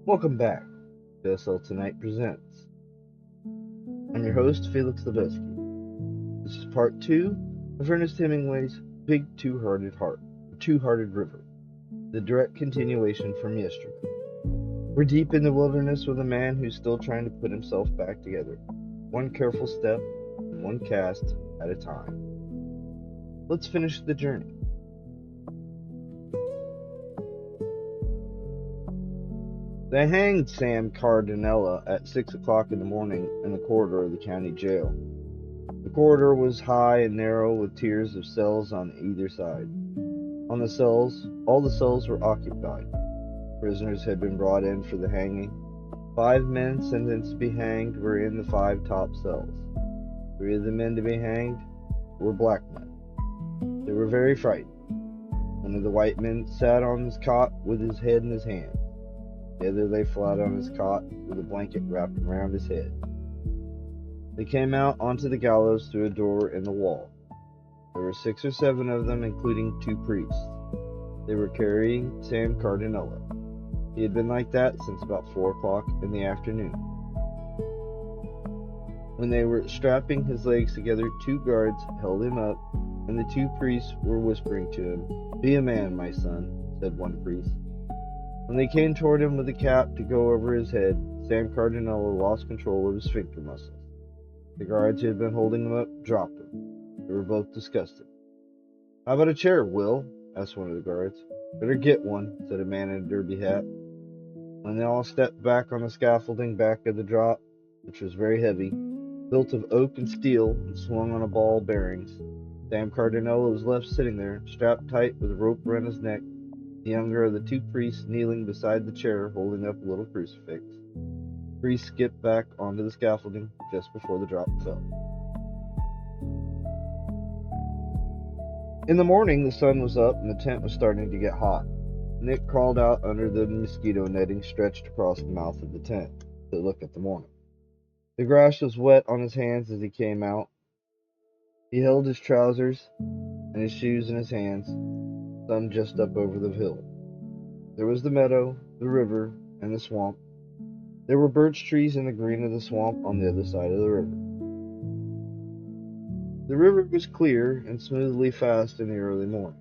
Welcome back to SL Tonight Presents. I'm your host, Felix Lebesky. This is part 2 of Ernest Hemingway's Big Two-Hearted River, the direct continuation from yesterday. We're deep in the wilderness with a man who's still trying to put himself back together, one careful step and one cast at a time. Let's finish the journey. They hanged Sam Cardinella at 6 o'clock in the morning in the corridor of the county jail. The corridor was high and narrow with tiers of cells on either side. On the cells, all the cells were occupied. Prisoners had been brought in for the hanging. 5 men sentenced to be hanged were in the 5 top cells. 3 of the men to be hanged were black men. They were very frightened. One of the white men sat on his cot with his head in his hand. The other lay flat on his cot with a blanket wrapped around his head. They came out onto the gallows through a door in the wall. There were 6 or 7 of them, including 2 priests. They were carrying Sam Cardinella. He had been like that since about 4 o'clock in the afternoon. When they were strapping his legs together, 2 guards held him up, and the 2 priests were whispering to him. "Be a man, my son," said one priest. When they came toward him with a cap to go over his head, Sam Cardinella lost control of his sphincter muscles. The guards who had been holding him up dropped him. They were both disgusted. "How about a chair, Will?" asked one of the guards. "Better get one," said a man in a derby hat. When they all stepped back on the scaffolding back of the drop, which was very heavy, built of oak and steel and swung on a ball bearings, Sam Cardinella was left sitting there, strapped tight with a rope around his neck, the younger of the 2 priests kneeling beside the chair holding up a little crucifix. The priest skipped back onto the scaffolding just before the drop fell. In the morning, the sun was up and the tent was starting to get hot. Nick crawled out under the mosquito netting stretched across the mouth of the tent to look at the morning. The grass was wet on his hands as he came out. He held his trousers and his shoes in his hands, sun just up over the hill. There was the meadow, the river, and the swamp. There were birch trees in the green of the swamp on the other side of the river. The river was clear and smoothly fast in the early morning.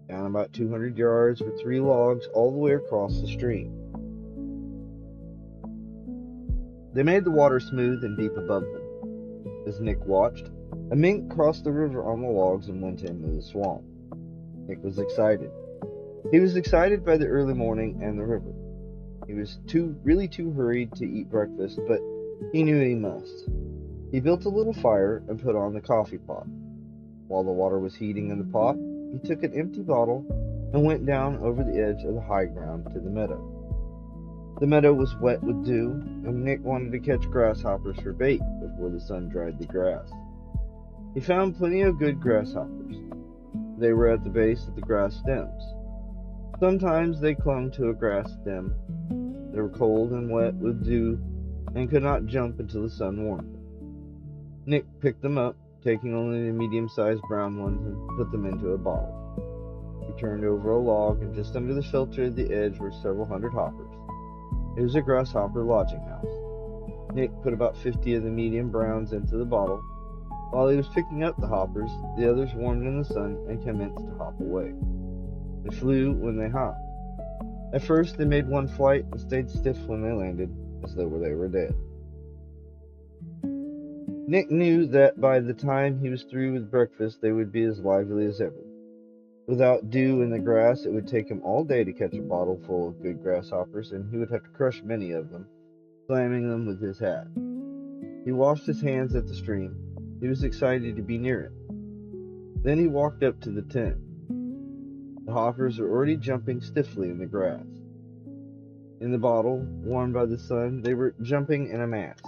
Down about 200 yards were 3 logs all the way across the stream. They made the water smooth and deep above them. As Nick watched, a mink crossed the river on the logs and went into the swamp. Nick was excited. He was excited by the early morning and the river. He was really too hurried to eat breakfast, but he knew he must. He built a little fire and put on the coffee pot. While the water was heating in the pot, he took an empty bottle and went down over the edge of the high ground to the meadow. The meadow was wet with dew, and Nick wanted to catch grasshoppers for bait before the sun dried the grass. He found plenty of good grasshoppers. They were at the base of the grass stems. Sometimes they clung to a grass stem. They were cold and wet with dew and could not jump until the sun warmed them. Nick picked them up, taking only the medium-sized brown ones, and put them into a bottle. He turned over a log, and just under the shelter of the edge were several hundred hoppers. It was a grasshopper lodging house. Nick put about 50 of the medium browns into the bottle. While he was picking up the hoppers, the others warmed in the sun and commenced to hop away. They flew when they hopped. At first, they made one flight and stayed stiff when they landed, as though they were dead. Nick knew that by the time he was through with breakfast, they would be as lively as ever. Without dew in the grass, it would take him all day to catch a bottle full of good grasshoppers, and he would have to crush many of them, slamming them with his hat. He washed his hands at the stream. He was excited to be near it. Then he walked up to the tent. The hoppers were already jumping stiffly in the grass. In the bottle, warmed by the sun, they were jumping in a mass.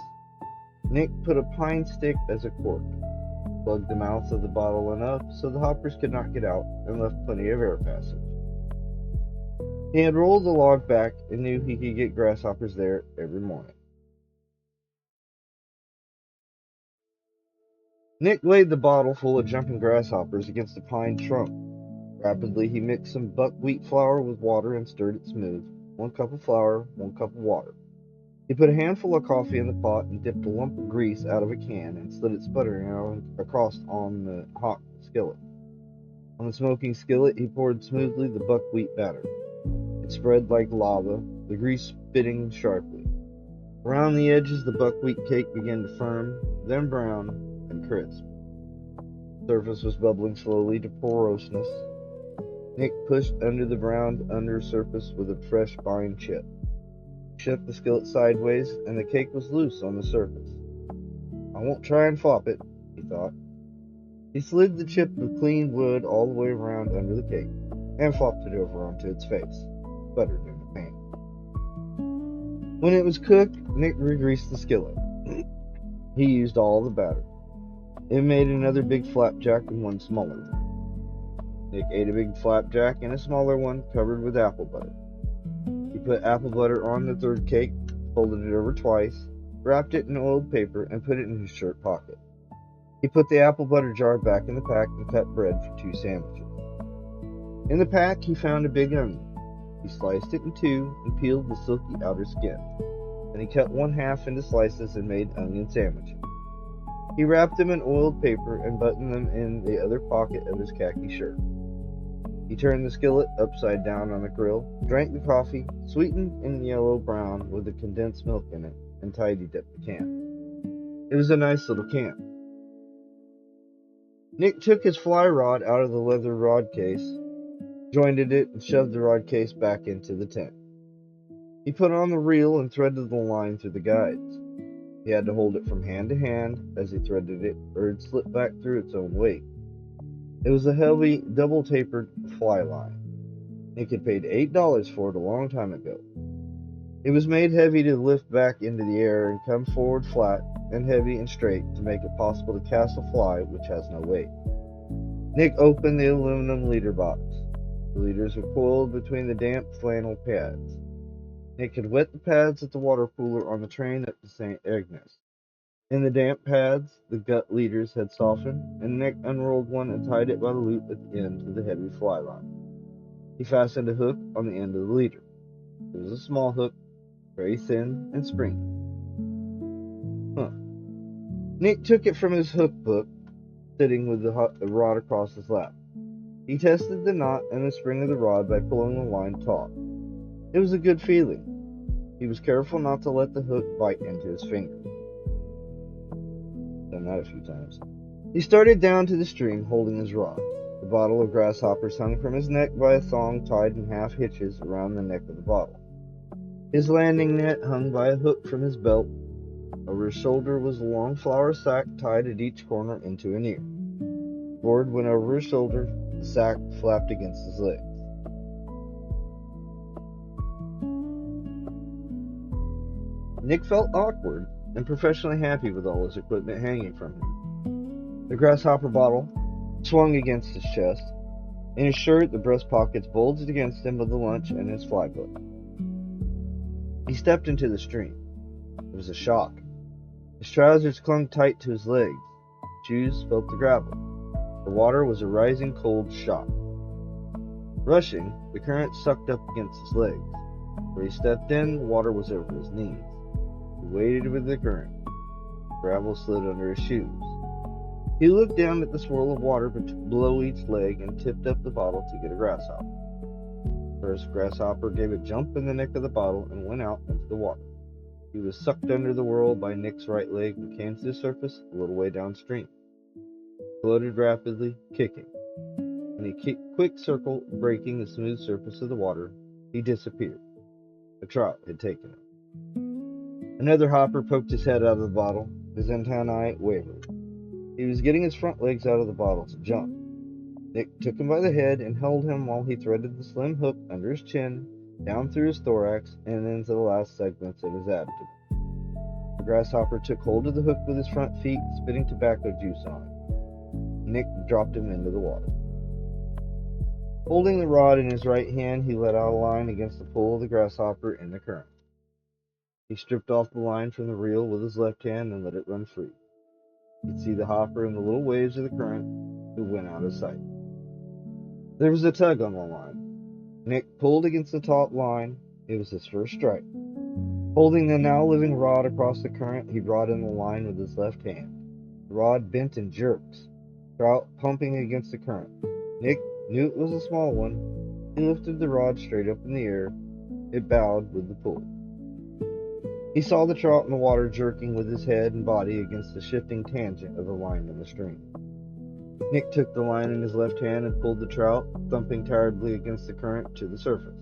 Nick put a pine stick as a cork, plugged the mouth of the bottle enough so the hoppers could not get out, and left plenty of air passage. He had rolled the log back and knew he could get grasshoppers there every morning. Nick laid the bottle full of jumping grasshoppers against a pine trunk. Rapidly he mixed some buckwheat flour with water and stirred it smooth. 1 cup of flour, 1 cup of water. He put a handful of coffee in the pot and dipped a lump of grease out of a can and slid it sputtering out across on the hot skillet. On the smoking skillet, he poured smoothly the buckwheat batter. It spread like lava, the grease spitting sharply. Around the edges, the buckwheat cake began to firm, then brown, and crisp. The surface was bubbling slowly to porousness. Nick pushed under the browned under surface with a fresh fine chip. He shook the skillet sideways, and the cake was loose on the surface. I won't try and flop it, he thought. He slid the chip of clean wood all the way around under the cake, and flopped it over onto its face, buttered in the pan. When it was cooked, Nick re-greased the skillet. He used all the batter. It made another big flapjack and one smaller one. Nick ate a big flapjack and a smaller one covered with apple butter. He put apple butter on the third cake, folded it over twice, wrapped it in oiled paper, and put it in his shirt pocket. He put the apple butter jar back in the pack and cut bread for 2 sandwiches. In the pack, he found a big onion. He sliced it in 2 and peeled the silky outer skin. Then he cut 1/2 into slices and made onion sandwiches. He wrapped them in oiled paper and buttoned them in the other pocket of his khaki shirt. He turned the skillet upside down on the grill, drank the coffee, sweetened in yellow-brown with the condensed milk in it, and tidied up the can. It was a nice little can. Nick took his fly rod out of the leather rod case, jointed it, and shoved the rod case back into the tent. He put on the reel and threaded the line through the guides. He had to hold it from hand to hand as he threaded it, or it'd slip back through its own weight. It was a heavy, double-tapered fly line. Nick had paid $8 for it a long time ago. It was made heavy to lift back into the air and come forward flat and heavy and straight to make it possible to cast a fly which has no weight. Nick opened the aluminum leader box. The leaders were coiled between the damp flannel pads. Nick had wet the pads at the water cooler on the train up to St. Agnes. In the damp pads, the gut leaders had softened, and Nick unrolled one and tied it by the loop at the end to the heavy fly line. He fastened a hook on the end of the leader. It was a small hook, very thin and springy. Nick took it from his hook book, sitting with the rod across his lap. He tested the knot and the spring of the rod by pulling the line taut. It was a good feeling. He was careful not to let the hook bite into his finger. Done that a few times. He started down to the stream, holding his rod. The bottle of grasshoppers hung from his neck by a thong tied in half hitches around the neck of the bottle. His landing net hung by a hook from his belt. Over his shoulder was a long flour sack tied at each corner into an ear. The board went over his shoulder. The sack flapped against his legs. Nick felt awkward and professionally happy with all his equipment hanging from him. The grasshopper bottle swung against his chest. In his shirt, the breast pockets bulged against him with the lunch and his fly book. He stepped into the stream. It was a shock. His trousers clung tight to his legs. His shoes felt the gravel. The water was a rising cold shock. Rushing, the current sucked up against his legs. Where he stepped in, the water was over his knees. He waded with the current. Gravel slid under his shoes. He looked down at the swirl of water below each leg and tipped up the bottle to get a grasshopper. First grasshopper gave a jump in the neck of the bottle and went out into the water. He was sucked under the whirl by Nick's right leg and came to the surface a little way downstream. He floated rapidly, kicking. In a quick circle, breaking the smooth surface of the water, he disappeared. A trout had taken him. Another hopper poked his head out of the bottle. His antennae wavered. He was getting his front legs out of the bottle to jump. Nick took him by the head and held him while he threaded the slim hook under his chin, down through his thorax, and into the last segments of his abdomen. The grasshopper took hold of the hook with his front feet, spitting tobacco juice on it. Nick dropped him into the water. Holding the rod in his right hand, he let out a line against the pull of the grasshopper in the current. He stripped off the line from the reel with his left hand and let it run free. He could see the hopper in the little waves of the current, who went out of sight. There was a tug on the line. Nick pulled against the taut line. It was his first strike. Holding the now living rod across the current, he brought in the line with his left hand. The rod bent in jerks, trout pumping against the current. Nick knew it was a small one. He lifted the rod straight up in the air. It bowed with the pull. He saw the trout in the water jerking with his head and body against the shifting tangent of the line in the stream. Nick took the line in his left hand and pulled the trout, thumping tiredly against the current, to the surface.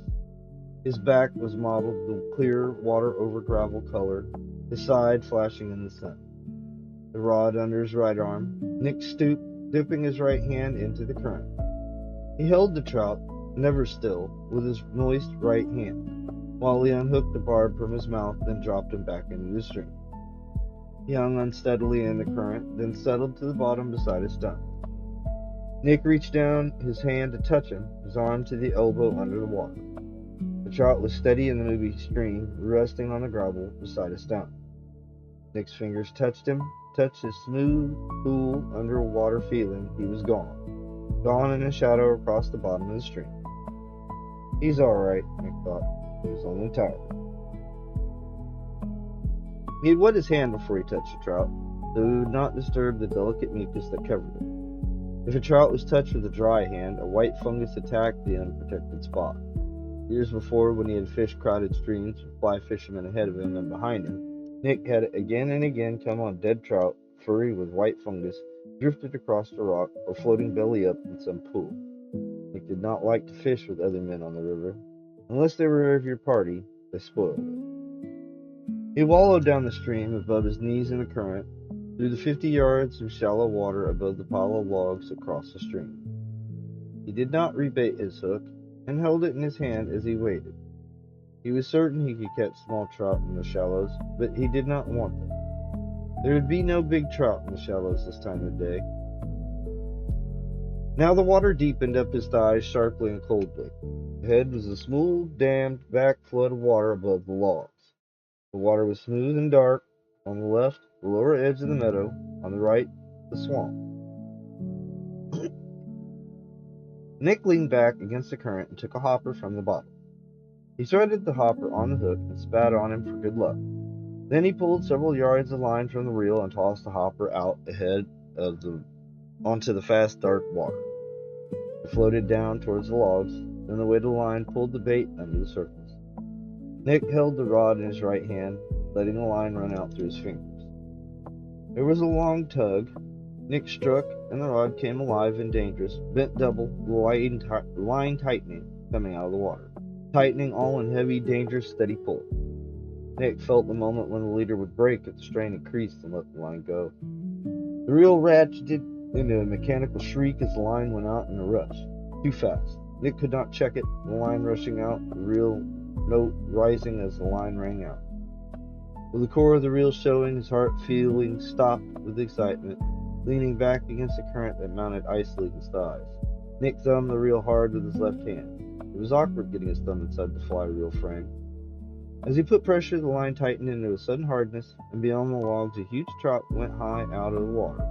His back was mottled with clear, water-over-gravel color, his side flashing in the sun. The rod under his right arm, Nick stooped, dipping his right hand into the current. He held the trout, never still, with his moist right hand, while he unhooked the barb from his mouth, then dropped him back into the stream. He hung unsteadily in the current, then settled to the bottom beside his stump. Nick reached down his hand to touch him, his arm to the elbow under the water. The trout was steady in the moving stream, resting on the gravel beside his stump. Nick's fingers touched him, touched his smooth, cool, underwater feeling. He was gone. Gone in a shadow across the bottom of the stream. He's all right, Nick thought. He was only tired. He had wet his hand before he touched the trout, so he would not disturb the delicate mucus that covered it. If a trout was touched with a dry hand, a white fungus attacked the unprotected spot. Years before, when he had fished crowded streams with fly fishermen ahead of him and behind him, Nick had again and again come on dead trout, furry with white fungus, drifted across the rock, or floating belly up in some pool. Nick did not like to fish with other men on the river. Unless they were of your party, they spoiled it. He wallowed down the stream above his knees in the current, through the 50 yards of shallow water above the pile of logs across the stream. He did not rebait his hook, and held it in his hand as he waited. He was certain he could catch small trout in the shallows, but he did not want them. There would be no big trout in the shallows this time of day. Now the water deepened up his thighs sharply and coldly. Ahead was a smooth, dammed back flood of water above the logs. The water was smooth and dark. On the left, the lower edge of the meadow. On the right, the swamp. Nick leaned back against the current and took a hopper from the bottom. He threaded the hopper on the hook and spat on him for good luck. Then he pulled several yards of line from the reel and tossed the hopper out ahead onto the fast, dark water. It floated down towards the logs. Then the weight of the line pulled the bait under the surface. Nick held the rod in his right hand, letting the line run out through his fingers. There was a long tug. Nick struck, and the rod came alive and dangerous, bent double, the line tightening, coming out of the water. Tightening all in heavy, dangerous, steady pull. Nick felt the moment when the leader would break if the strain increased and let the line go. The reel ratcheted into a mechanical shriek as the line went out in a rush. Too fast. Nick could not check it, the line rushing out, the reel note rising as the line rang out. With the core of the reel showing, his heart feeling stopped with excitement, leaning back against the current that mounted icily his thighs. Nick thumbed the reel hard with his left hand. It was awkward getting his thumb inside the fly reel frame. As he put pressure, the line tightened into a sudden hardness, and beyond the logs a huge trout went high out of the water.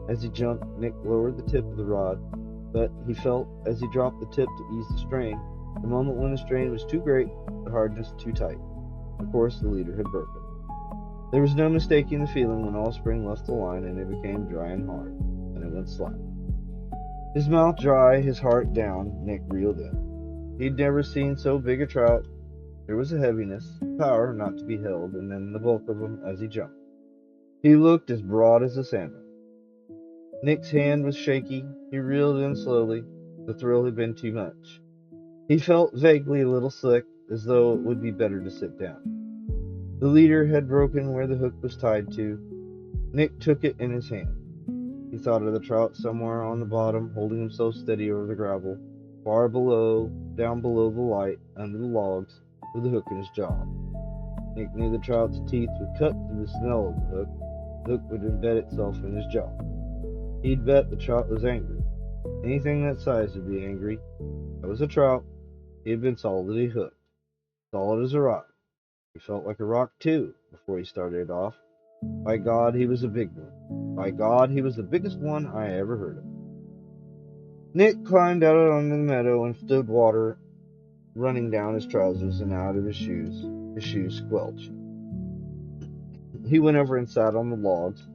As he jumped, Nick lowered the tip of the rod, but he felt, as he dropped the tip to ease the strain, the moment when the strain was too great, the hardness too tight. Of course, the leader had broken. There was no mistaking the feeling when all spring left the line and it became dry and hard, and it went slack. His mouth dry, his heart down, Nick reeled in. He'd never seen so big a trout. There was a heaviness, power not to be held, and then the bulk of him as he jumped. He looked as broad as a salmon. Nick's hand was shaky. He reeled in slowly. The thrill had been too much. He felt vaguely a little sick, as though it would be better to sit down. The leader had broken where the hook was tied to. Nick took it in his hand. He thought of the trout somewhere on the bottom, holding himself steady over the gravel, far below, down below the light, under the logs, with the hook in his jaw. Nick knew the trout's teeth would cut through the smell of the hook. The hook would embed itself in his jaw. He'd bet the trout was angry. Anything that size would be angry. That was a trout. He had been solidly hooked. Solid as a rock. He felt like a rock, too, before he started off. By God, he was a big one. By God, he was the biggest one I ever heard of. Nick climbed out onto the meadow and stood water running down his trousers and out of his shoes. His shoes squelched. He went over and sat on the logs.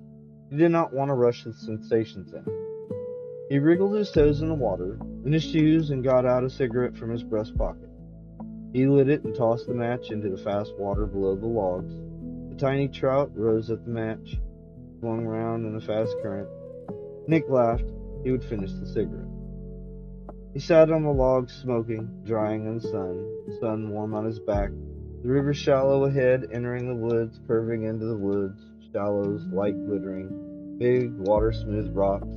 He did not want to rush the sensations in. He wriggled his toes in the water, in his shoes, and got out a cigarette from his breast pocket. He lit it and tossed the match into the fast water below the logs. The tiny trout rose at the match, swung round in the fast current. Nick laughed. He would finish the cigarette. He sat on the logs smoking, drying in the sun warm on his back. The river shallow ahead, entering the woods, curving into the woods, shallows, light glittering, big, water-smooth rocks,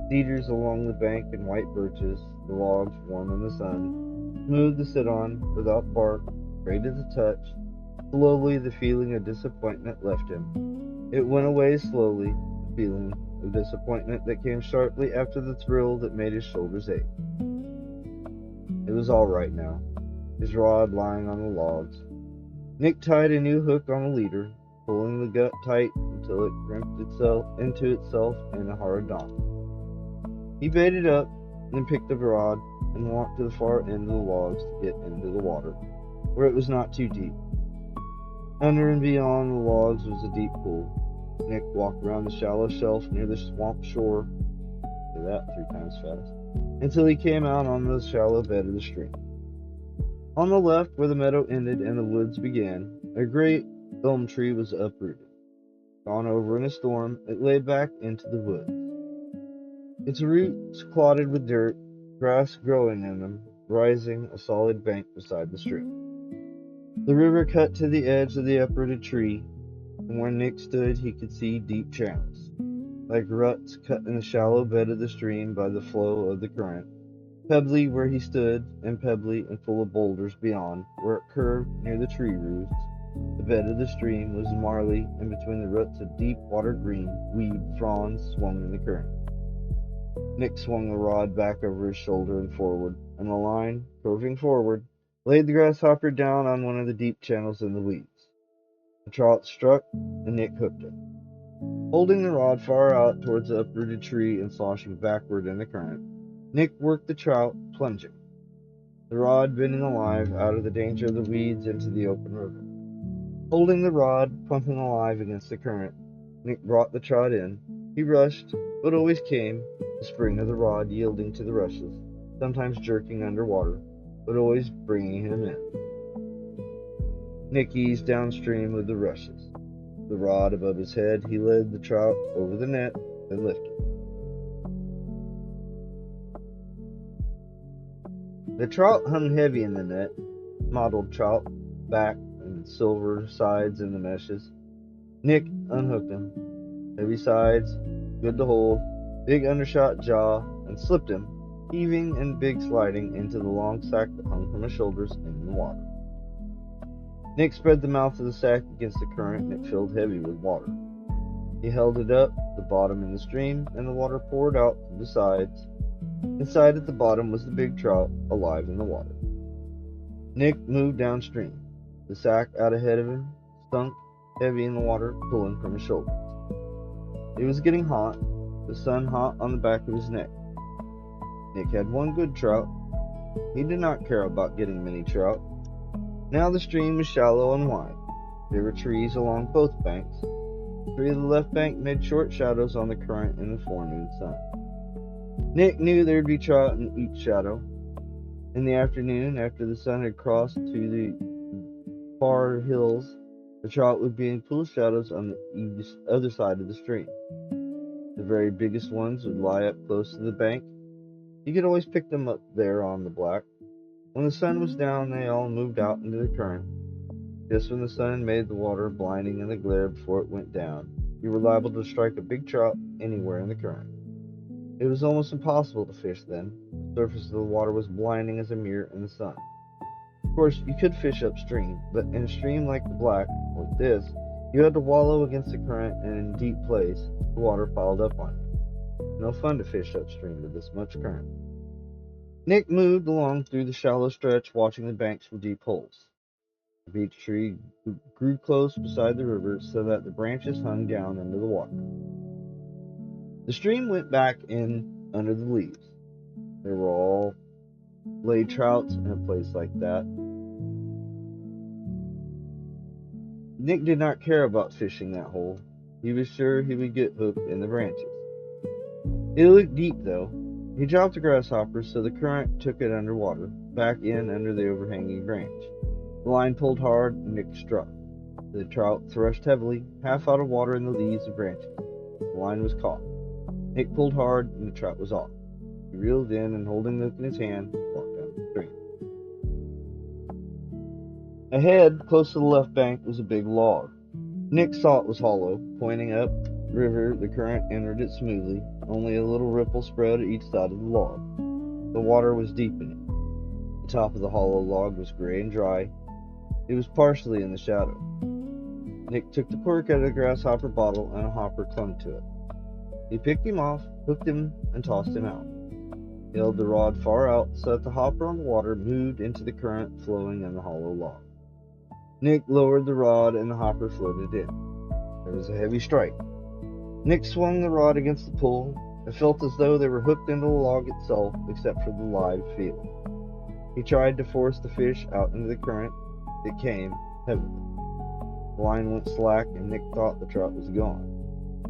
cedars along the bank and white birches, the logs warm in the sun, smooth to sit on, without bark, great as a touch. Slowly the feeling of disappointment left him. It went away slowly, the feeling of disappointment that came sharply after the thrill that made his shoulders ache. It was all right now, his rod lying on the logs. Nick tied a new hook on the leader, pulling the gut tight until it crimped into itself in a hard knot. He baited up, then picked up the rod and walked to the far end of the logs to get into the water, where it was not too deep. Under and beyond the logs was a deep pool. Nick walked around the shallow shelf near the swamp shore, say that 3 times fast, until he came out on the shallow bed of the stream. On the left, where the meadow ended and the woods began, a great elm tree was uprooted. Gone over in a storm, it lay back into the woods. Its roots clotted with dirt, grass growing in them, rising a solid bank beside the stream. The river cut to the edge of the uprooted tree, and where Nick stood he could see deep channels, like ruts cut in the shallow bed of the stream by the flow of the current. Pebbly where he stood, and pebbly and full of boulders beyond, where it curved near the tree roots. The bed of the stream was marly, and between the roots of deep water green weed fronds swung in the current. Nick swung the rod back over his shoulder and forward, and the line, curving forward, laid the grasshopper down on one of the deep channels in the weeds. The trout struck, and Nick hooked it. Holding the rod far out towards the uprooted tree and sloshing backward in the current, Nick worked the trout, plunging, the rod bending alive out of the danger of the weeds into the open river. Holding the rod, pumping alive against the current, Nick brought the trout in. He rushed, but always came, the spring of the rod yielding to the rushes, sometimes jerking underwater, but always bringing him in. Nick eased downstream with the rushes. The rod above his head, he led the trout over the net, then lifted. The trout hung heavy in the net, mottled trout, back and silver sides in the meshes. Nick unhooked him. Heavy sides, good to hold, big undershot jaw, and slipped him, heaving and big sliding, into the long sack that hung from his shoulders in the water. Nick spread the mouth of the sack against the current, and it filled heavy with water. He held it up, the bottom in the stream, and the water poured out through the sides. Inside at the bottom was the big trout, alive in the water. Nick moved downstream. The sack out ahead of him, sunk, heavy in the water, pulling from his shoulders. It was getting hot, the sun hot on the back of his neck. Nick had one good trout. He did not care about getting many trout. Now the stream was shallow and wide. There were trees along both banks. The tree of the left bank made short shadows on the current in the forenoon sun. Nick knew there would be trout in each shadow. In the afternoon, after the sun had crossed to the far hills, the trout would be in cool shadows on the other side of the stream. The very biggest ones would lie up close to the bank. You could always pick them up there on the black. When the sun was down, they all moved out into the current. Just when the sun made the water blinding in the glare before it went down, you were liable to strike a big trout anywhere in the current. It was almost impossible to fish then. The surface of the water was blinding as a mirror in the sun. Of course, you could fish upstream, but in a stream like the Black, or this, you had to wallow against the current, and in a deep place, the water piled up on you. No fun to fish upstream with this much current. Nick moved along through the shallow stretch, watching the banks from deep holes. The beech tree grew close beside the river so that the branches hung down into the water. The stream went back in under the leaves. There were all lay trouts in a place like that, Nick did not care about fishing that hole. He was sure he would get hooked in the branches. It looked deep, though. He dropped the grasshopper so the current took it underwater, back in under the overhanging branch. The line pulled hard, and Nick struck. The trout threshed heavily, half out of water in the leaves and branches. The line was caught. Nick pulled hard, and the trout was off. He reeled in and, holding the hook in his hand, walked down the stream. Ahead, close to the left bank, was a big log. Nick saw it was hollow. Pointing up river, the current entered it smoothly. Only a little ripple spread at each side of the log. The water was deep in it. The top of the hollow log was gray and dry. It was partially in the shadow. Nick took the cork out of the grasshopper bottle, and a hopper clung to it. He picked him off, hooked him, and tossed him out. He held the rod far out so that the hopper on the water moved into the current flowing in the hollow log. Nick lowered the rod, and the hopper floated in. There was a heavy strike. Nick swung the rod against the pull. It felt as though they were hooked into the log itself, except for the live feeling. He tried to force the fish out into the current. It came heavily. The line went slack, and Nick thought the trout was gone.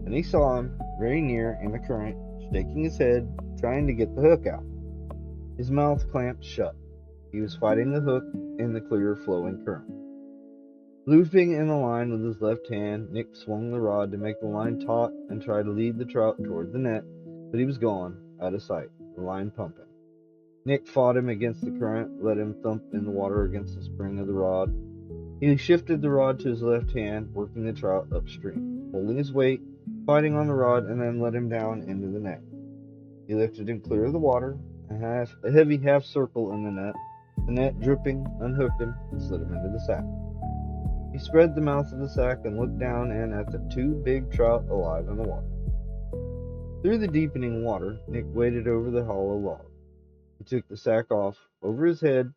And he saw him, very near in the current, shaking his head, trying to get the hook out. His mouth clamped shut. He was fighting the hook in the clear, flowing current. Looping in the line with his left hand, Nick swung the rod to make the line taut and try to lead the trout toward the net, but he was gone, out of sight, the line pumping. Nick fought him against the current, let him thump in the water against the spring of the rod. He shifted the rod to his left hand, working the trout upstream, holding his weight, fighting on the rod, and then let him down into the net. He lifted him clear of the water, a heavy half circle in the net dripping, unhooked him, and slid him into the sack. He spread the mouth of the sack and looked down in at the two big trout alive in the water. Through the deepening water, Nick waded over the hollow log. He took the sack off, over his head,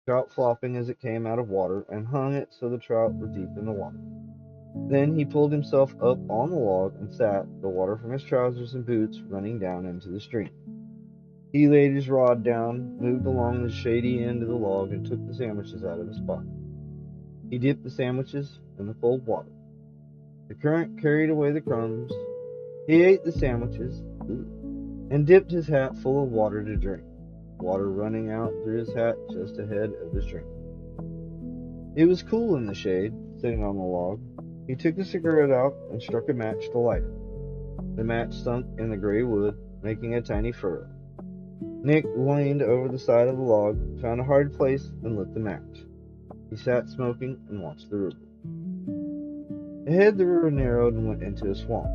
trout flopping as it came out of water, and hung it so the trout were deep in the water. Then he pulled himself up on the log and sat, the water from his trousers and boots running down into the stream. He laid his rod down, moved along the shady end of the log, and took the sandwiches out of his pocket. He dipped the sandwiches in the cold water. The current carried away the crumbs. He ate the sandwiches and dipped his hat full of water to drink, water running out through his hat just ahead of his drink. It was cool in the shade, sitting on the log. He took a cigarette out and struck a match to light it. The match sunk in the gray wood, making a tiny furrow. Nick leaned over the side of the log, found a hard place, and lit the match. He sat smoking and watched the river. Ahead, the river narrowed and went into a swamp.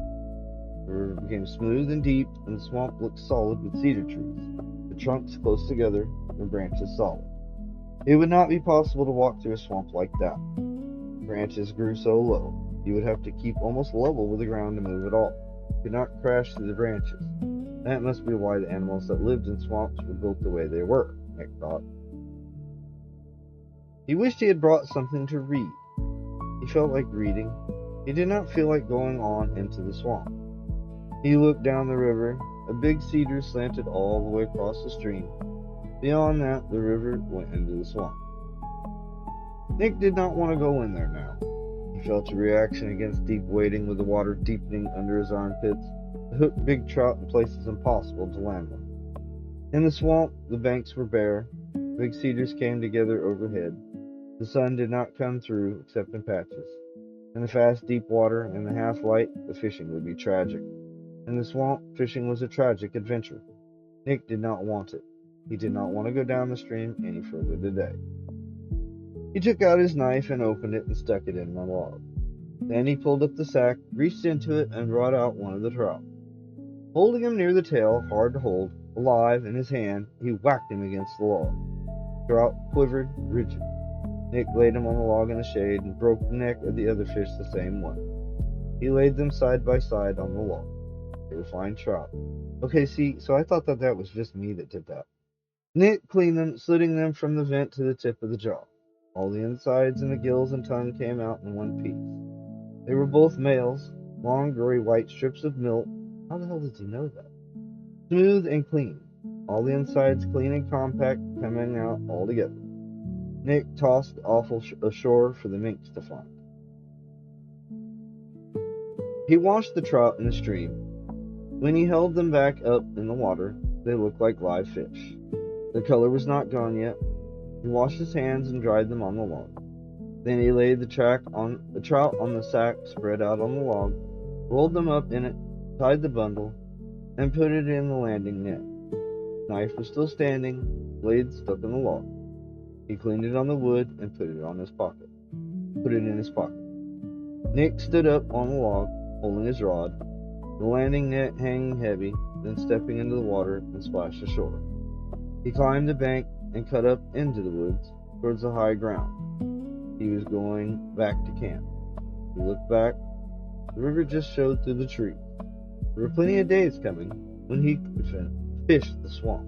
The river became smooth and deep, and the swamp looked solid with cedar trees, the trunks close together, and the branches solid. It would not be possible to walk through a swamp like that. The branches grew so low, you would have to keep almost level with the ground to move at all. You could not crash through the branches. That must be why the animals that lived in swamps were built the way they were, Nick thought. He wished he had brought something to read. He felt like reading. He did not feel like going on into the swamp. He looked down the river. A big cedar slanted all the way across the stream. Beyond that, the river went into the swamp. Nick did not want to go in there now. He felt a reaction against deep wading with the water deepening under his armpits. It hooked big trout in places impossible to land them. In the swamp, the banks were bare. Big cedars came together overhead. The sun did not come through except in patches. In the fast, deep water and the half-light, the fishing would be tragic. In the swamp, fishing was a tragic adventure. Nick did not want it. He did not want to go down the stream any further today. He took out his knife and opened it and stuck it in the log. Then he pulled up the sack, reached into it, and brought out one of the trout. Holding him near the tail, hard to hold, alive in his hand, he whacked him against the log. The trout quivered, rigid. Nick laid him on the log in the shade and broke the neck of the other fish the same way. He laid them side by side on the log. They were fine trout. Okay, see, so I thought that was just me that did that. Nick cleaned them, slitting them from the vent to the tip of the jaw. All the insides and the gills and tongue came out in one piece. They were both males, long, gray, white strips of milk. How the hell did he know that? Smooth and clean. All the insides clean and compact, coming out all together. Nick tossed the offal ashore for the minks to find. He washed the trout in the stream. When he held them back up in the water, they looked like live fish. The color was not gone yet. He washed his hands and dried them on the log. Then he laid the trout on the sack spread out on the log, rolled them up in it, tied the bundle, and put it in the landing net. The knife was still standing, blade stuck in the log. He cleaned it on the wood and put it in his pocket. Nick stood up on the log, holding his rod, the landing net hanging heavy, then stepping into the water and splashed ashore. He climbed the bank and cut up into the woods towards the high ground. He was going back to camp. He looked back. The river just showed through the trees. There were plenty of days coming when he could fish the swamp.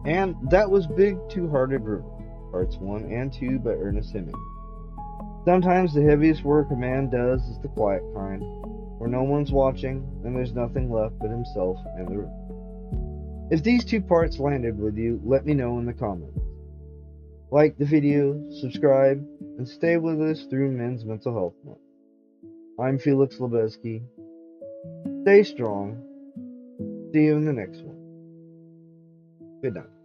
And that was Big Two-Hearted River, Parts 1 and 2 by Ernest Hemingway. Sometimes the heaviest work a man does is the quiet kind, where no one's watching and there's nothing left but himself and the river. If these two parts landed with you, let me know in the comments. Like the video, subscribe, and stay with us through Men's Mental Health Month. I'm Felix Lebeski. Stay strong. See you in the next one. Good night.